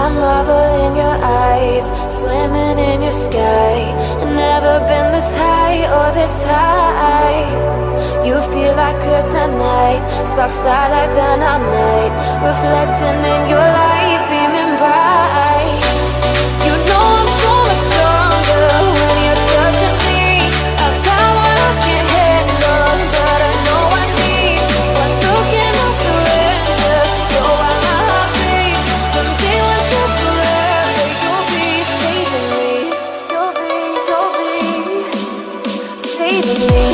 I marvel in your eyes, swimming in your sky. I've never been this high or this high. You feel like kryptonite, sparks fly like dynamite, reflecting in your light, beaming bright. You know I'm so much stronger when you're touching me. I've got what I can't handle, but I know I need one look and I'll surrender. You're why my heart beats from day one to forever. You'll be saving me. You'll be saving me.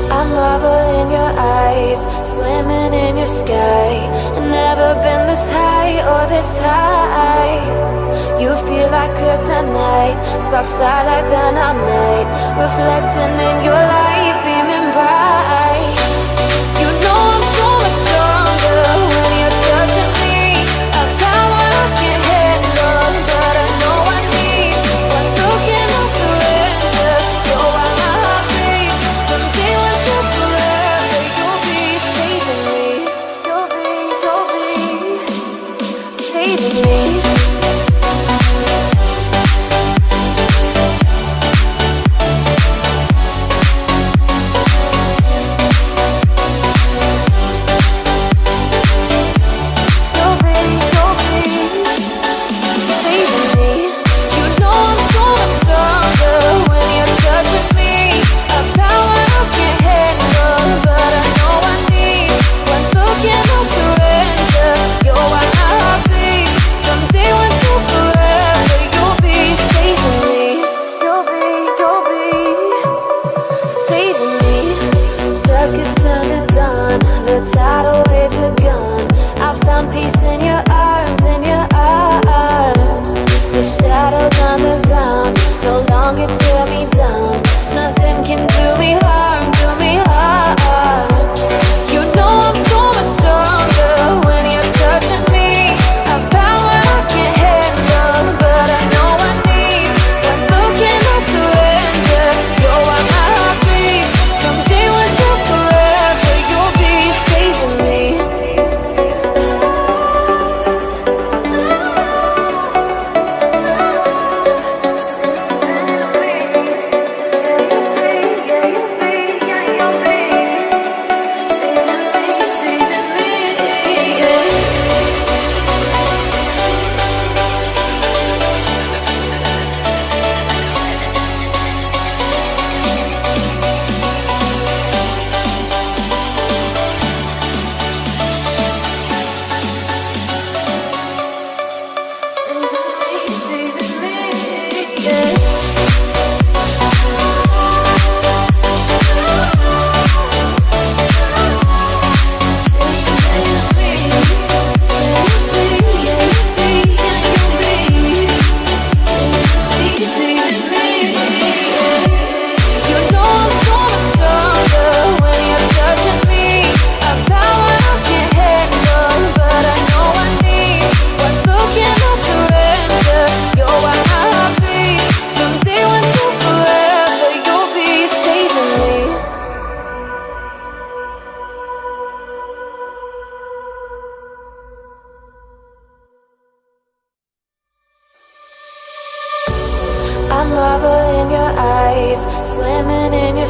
I marvel in your eyes, swimming in your sky. I've never been this high or this high. You feel like kryptonite, sparks fly like dynamite, reflecting in your light, beaming bright. You know I'm so much stronger when you're touching me. I've got what I can't handle, but I know I need one look and I'll surrender. You're why my heart beats from day one to forever. You'll be saving me. You'll be saving me.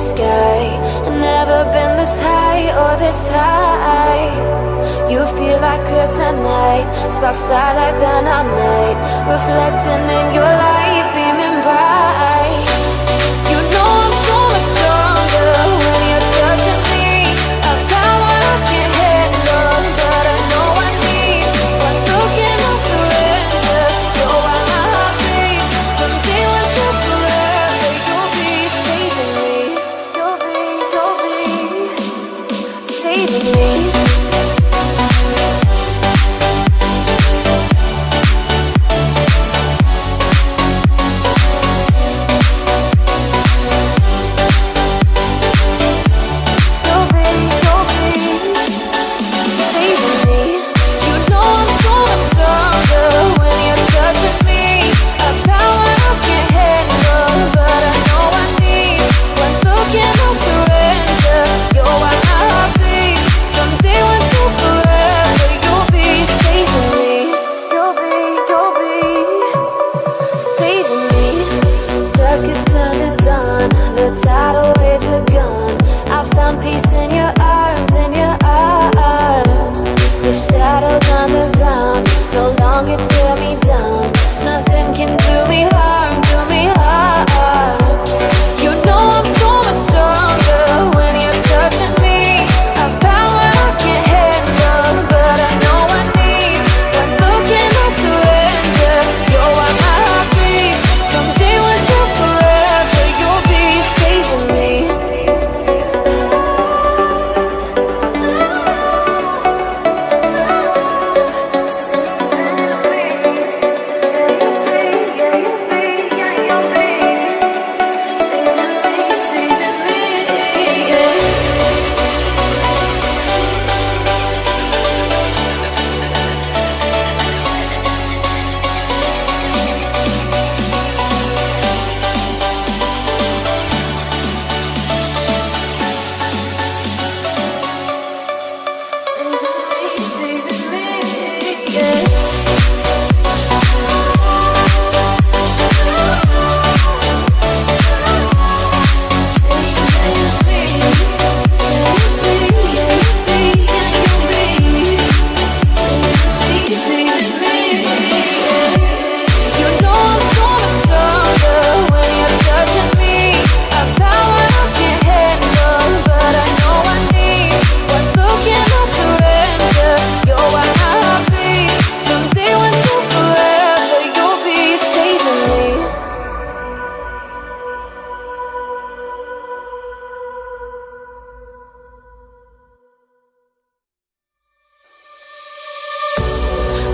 sky. And never been this high or this high. You feel like kryptonite, sparks fly like dynamite, reflecting in your light, beaming bright. You know I'm so much stronger when you're touching me. I've got what I can't handle, but I know I need. One look and I'll surrender. You're why my heart beats. From day one to forever, you'll be saving me. You'll be saving me.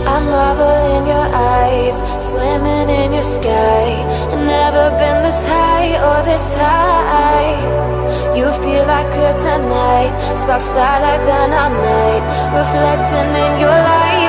I marvel in your eyes, swimming in your sky. And never been this high or this high. You feel like kryptonite, sparks fly like dynamite, reflecting in your light.